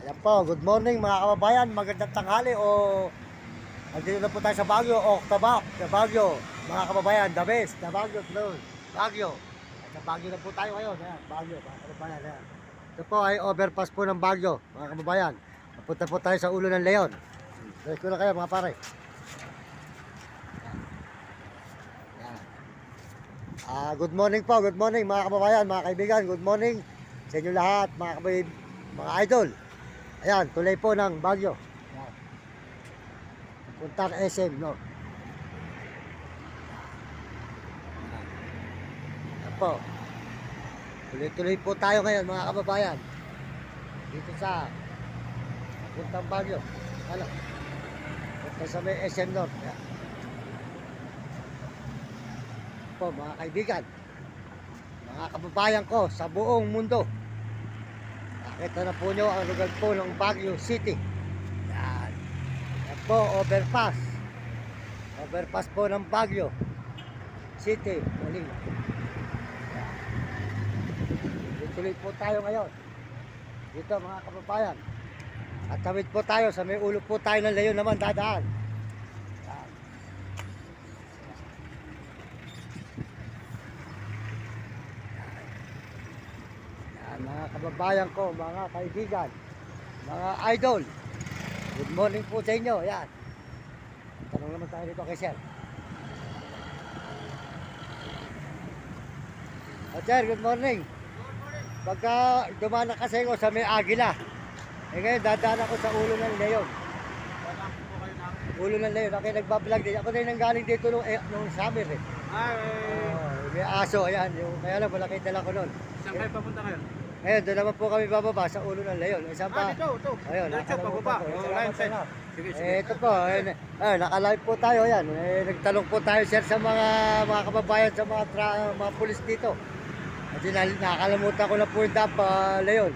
Yan po, good morning mga kababayan, magandang tanghali o andito na po tayo sa Baguio, Octobac, sa Baguio, mga kababayan, the best, the Baguio, close, Baguio. At sa Baguio na po tayo ngayon, ayan, Baguio, mga kababayan, ayan. Ito po ay overpass po ng Baguio, mga kababayan. Napunta po tayo sa Ulo ng Leon. Let's go na kayo mga pare. Ayan. Good morning po, good morning mga kababayan, mga kaibigan, good morning sa inyo lahat, mga idol. Ayan, tulay po ng Baguio. Ayan. Puntang SM, no? Ayan po. Tuloy-tuloy po tayo ngayon, mga kababayan. Dito sa puntang Baguio. Ano? Punta sa may SM North. Ayan. Ayan po, mga kaibigan. Mga kababayan ko sa buong mundo. Nakita na po nyo ang lugar po ng Baguio City. Yan. Yan po, overpass. Overpass po ng Baguio City, Manila. Yan. Tuloy po tayo ngayon. Dito mga kababayan. At tawid po tayo sa may ulo po tayo ng Leon naman dadaan. Yan. Mga kababayan ko, mga kaibigan, mga idol, good morning po sa inyo. Ayan, tanong naman tayo dito kay Sir. Sir, good morning. Pagka dumaan na kasi ako sa may Agila, ngayon dadaan ako sa Ulo ng Leon. Ulo ng Leon, okay, nagbablog din. Ako din nanggaling dito nung summer eh. May aso, ayan, kaya lang malaki dala ko nun. Saan kayo papunta ngayon? Ngayon, doon naman po kami bababa sa Ulo ng Leon. Isang pa. Ito. Ayun, Diretso, pababa. Line side. Sige. Ito po, naka-live po tayo yan. Nagtanong po tayo sir sa mga kababayan, sa mga pulis dito. Kasi nakakalimutan ko na po yung Leon.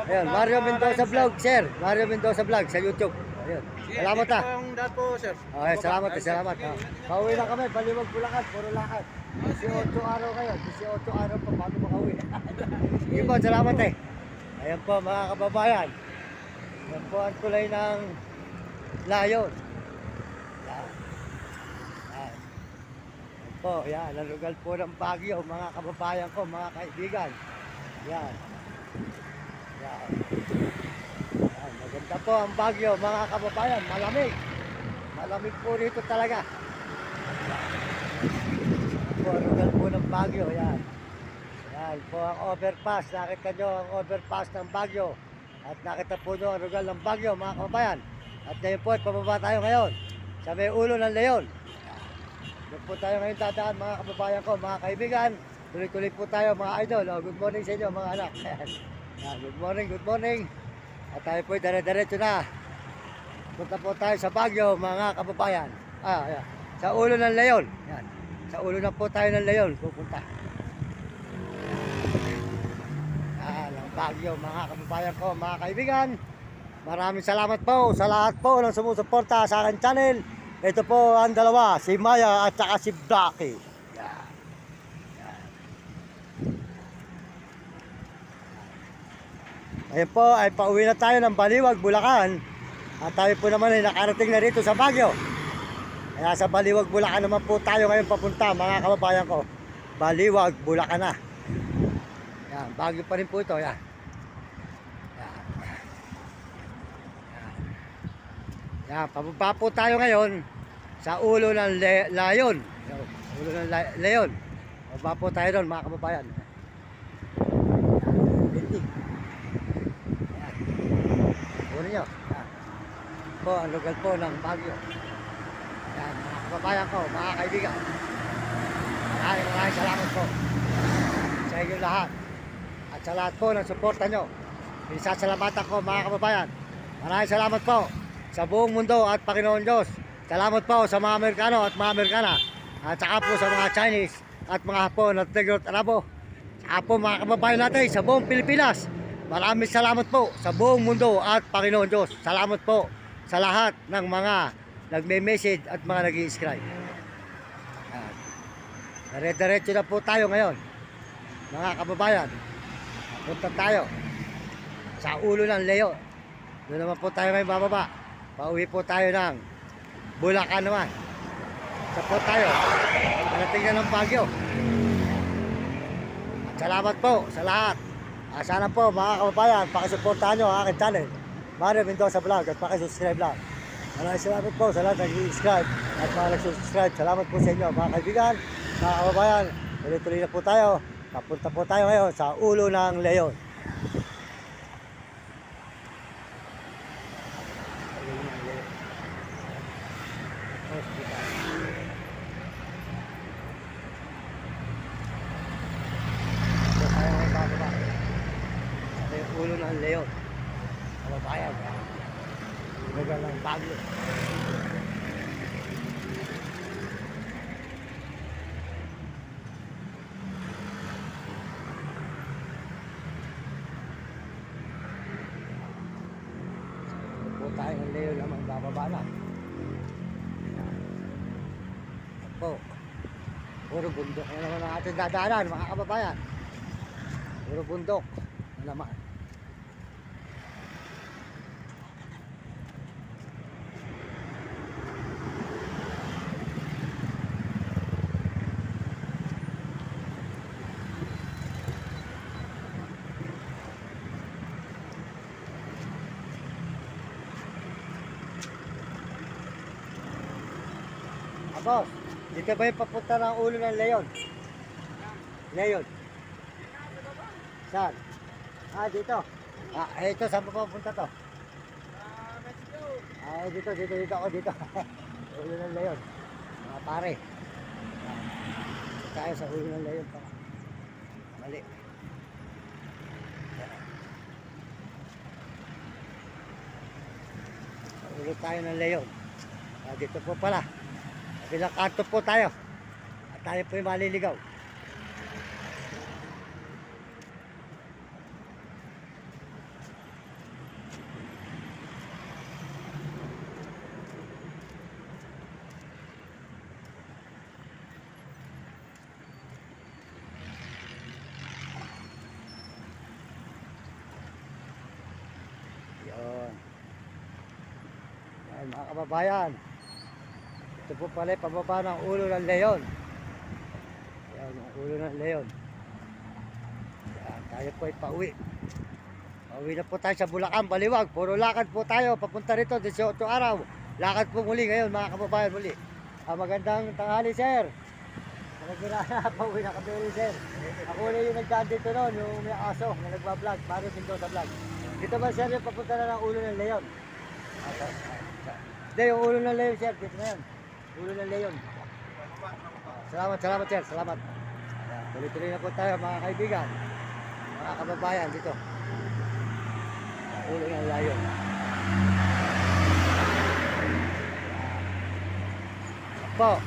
Ayun, Mario Mendoza Vlog, sir. Mario Mendoza Vlog sa YouTube. Ayun. Salamat ha. Ang daan po, sir. Okay, salamat. Pauwi na kami, Baliwag, Bulacan, puro lakad. 18 araw kayo, 18 araw pa bago makauwi. Sige po, salamat eh. Ayan po mga kababayan. Ayan po ang tulay ng Layon. Yan. Yan. Ayan po, yan. Ang lugar po ng Baguio, mga kababayan ko, mga kaibigan. Yan. Yan. Yan. Maganda po ang Baguio, mga kababayan. Malamig. Malamig po rito talaga. Po, lugar po ng Baguio, yan. Yan po ang overpass. Nakita nyo ang overpass ng Baguio. At nakita po nyo ang lugar ng Baguio, mga kababayan. At ngayon po, pababa tayo ngayon sa may Ulo ng Leon. Doon po tayo ngayon dadaan, mga kababayan ko, mga kaibigan. Tuloy-tuloy po tayo, mga idol. Good morning sa inyo, mga anak. Yan, good morning. At tayo po dire-diretso na. Punta po tayo sa Baguio, mga kababayan. Yan. Sa Ulo ng Leon. Yan. Sa ulo na po tayo ng Leon, pupunta. Ang Baguio, mga kababayan ko, mga kaibigan. Maraming salamat po sa lahat po ng sumusuporta sa akin channel. Ito po ang dalawa, si Maya at saka si Blackie. Yan. Yan. Ayan po, ay pauwi na tayo ng Baliwag, Bulacan. At tayo po naman ay nakarating na rito sa Baguio. Kaya sa Baliwag, Bulacan naman po tayo ngayon papunta, mga kababayan ko. Baliwag, Bulacan na. Yan, Baguio pa rin po ito. Yan. Yan. Yan, pababa po tayo ngayon sa Ulo ng Leon. Ulo ng Leon. Pababa po tayo doon, mga kababayan. Yan. Yan. Ulo nyo. Yan. Po, ang lugar po ng Baguio. Yan, mga kababayan ko, mga kaibigan. Maraming salamat po sa inyo lahat. At sa lahat po ng suporta nyo. Pinasasalamatan ko, mga kababayan. Maraming salamat po sa buong mundo at Panginoon Diyos. Salamat po sa mga Amerikano at mga Amerikana. At saka po sa mga Chinese at mga Hapon at Negro at Arabo. Saka po mga kababayan natin sa buong Pilipinas. Maraming salamat po sa buong mundo at Panginoon Diyos. Salamat po sa lahat ng mga nagme-message at mga nag-i-subscribe. Dire-diretso na po tayo ngayon, mga kababayan. Punta tayo sa ulo ng Leon. Doon naman po tayo ngayon bababa. Pauwi po tayo ng Bulacan naman. Sa po tayo. Parating na ng Baguio. At salamat po sa lahat. Sana po mga kababayan, pakisuportahan nyo ang aking channel, Mario Mendoza Vlog, at pakisubscribe lang. Maraming salamat po sa lahat ng nag-subscribe at mga nag-subscribe. Salamat po sa inyo mga kaibigan, mga kababayan. Tuloy-tuloy na po tayo. Papunta po tayo ngayon sa ulo ng Leon. Sa ulo ng Leon. Kababayan. Lugar ng Baguio. Po tayo ng Leon naman bababa na. Po. Puro bundok na naman ang ating dadaanan mga kababayan. Puro bundok na naman. Boss, dito ba yung papunta ng ulo ng Leon? Leon. Saan? Dito. Ito, saan pa papunta to? Dito ako dito. Ulo ng Leon. Mga pare. Tayo sa ulo ng Leon pa. Mali. Sa ulo tayo ng Leon. Dito po pala. Bilang kanto po tayo. At tayo po yung maliligaw. Yun. Yan mga kababayan. Ito po pala pababa ng ulo ng Leon. Yan, ang ulo ng Leon. Yan, tayo po ay pauwi. Pauwi na po tayo sa Bulacan, Baliwag. Puro lakad po tayo, papunta rito, 18 araw. Lakad po muli ngayon mga kababayan muli. Magandang tanghali sir. Nagkirana, pauwi na kami rin sir. Ako na yung nagdaan dito noon, yung may aso na nagbablog, Mario Mendoza Vlog. Dito ba sir yung papunta na ng ulo ng Leon? Hindi, yung ulo ng Leon sir, dito na yun. Ulo ng Leon. Salamat sir, salamat. Tuloy-tuloy na po tayo mga kaibigan, mga kababayan dito. Ulo ng Leon. Po,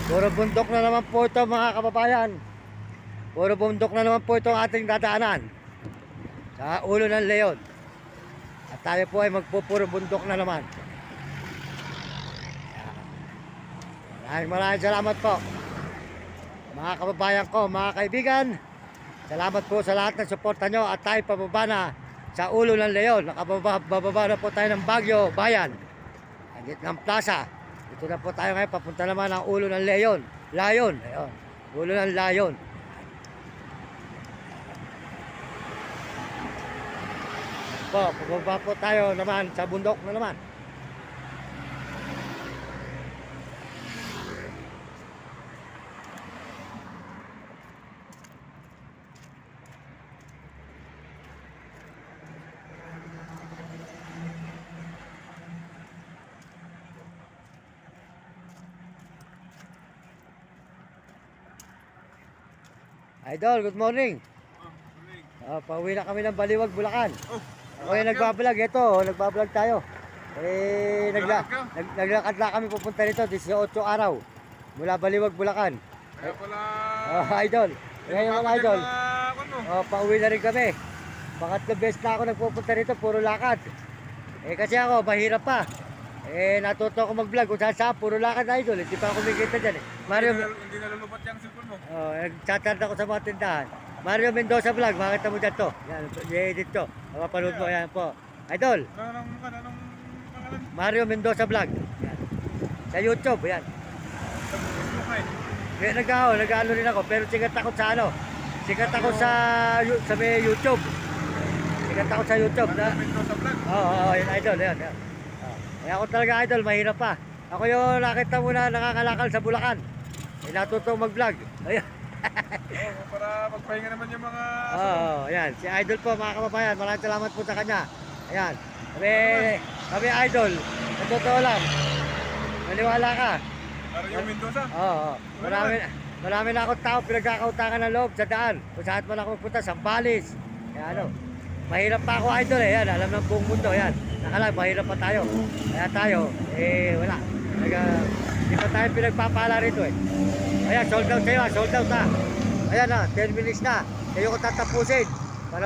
puro bundok na naman po ito mga kababayan. Puro bundok na naman po ito ang ating dadaanan sa ulo ng Leon. At tayo po ay magpupuro bundok na naman. Maraming salamat po mga kababayan ko, mga kaibigan. Salamat po sa lahat ng suporta nyo. At tayo pababa na sa ulo ng Leon. Nakababa na po tayo ng Baguio Bayan, agit ng plaza. Dito na po tayo ngayon, papunta naman ang ulo ng Leon. Lion, ayun. Ulo ng Lion. Po, pababa po tayo naman sa bundok na naman. Idol, good morning. Pauwi na kami ng Baliwag, Bulacan. Ako yung nagbablog, ito, nagbablog tayo. Naglakad lang kami pupunta rito, 18 araw. Mula Baliwag, Bulacan. Kaya pala... Idol, ngayon mga idol. Pauwi na rin kami. Pangatlong beses na ako nagpupunta rito, puro lakad. Kasi ako, mahirap pa. Natuto ako mag-vlog kung saan puro lakad na idol. Hindi pa ako kumikita dyan Mario, Hindi na lulubat yung cellphone mo. nagchatard ako sa mga tindahan. Mario Mendoza Vlog, makita mo dyan to. Yan, i-edit to. Mapapanood mo, yan po. Idol, Anong pangalan? Mario Mendoza Vlog. Yan. Sa YouTube, yan. Bukay. Kaya nag-ano rin ako, pero sikat ako sa ano. Sikat ako sa may YouTube. Sikat ako sa YouTube. Na, Mendoza Vlog. oo, yun, idol, yan. Kaya ako talaga, idol, mahirap pa. Ako yung nakita mo na nakakalakal sa Bulacan. Natutong mag-vlog. Ayun. Para magpahinga naman yung mga... Oo, ayan. Si Idol po, mga kababayan. Maraming salamat po sa kanya. Ayan. Kami idol. Sa totoo lang. Maniwala ka. Mario Mendoza. Oo. Marami na akong tao pinagkakautangan ng loob sa daan. Kung saan man ako pupunta, Sambales. Kaya ano, mahirap pa ako idol eh. Yan, alam ng buong mundo. Yan. Nakalang, mahirap pa tayo. Kaya tayo, wala. Hindi pa tayo pinagpapala rito eh. Ayan, sold out kayo, sold out na. Ayan na, 10 minutes na. Kayo ko tatapusin. Para